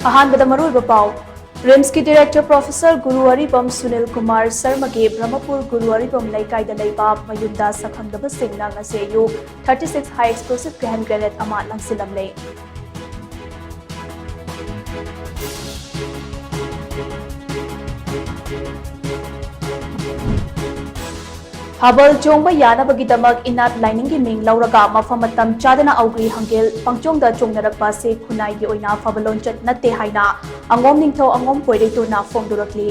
अहानबदा मरुइबा पाउ रिम्स की director professor गुरुवारीबम Sunil Kumar Sharma के Brahmapur गुरुवारीबम लैकाइदा लैबा मयुमदा सखंगदबसिंगना ngase yu 36 high explosive hand grenade ama langsilamle Habal chongba yanabagidamag inat lining gi ming lauraga mafamatam chadana augri hangel pangchongda chongnarakpa se khunai gi oina fabalon chat natte haina angom ningtho angom poire to na fongdurakli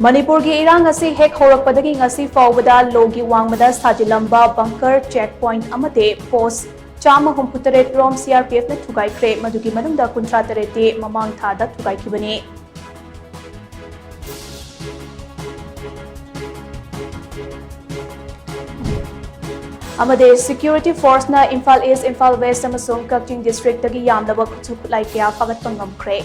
Manipur gi irang asi hek horakpadagi ngasi fawbada logi wangmada sajilamba bunker checkpoint amate post Chama Humputare Rom CRPF na Tugai Kre Madugi Manunda Kuntratarete Mamang Thada Tugai Kibane. Amade Security Force na Imphal East, Imphal West, Amasung Kakching District tagi yamdaba kuchuk lai kaya fagat pangam kre.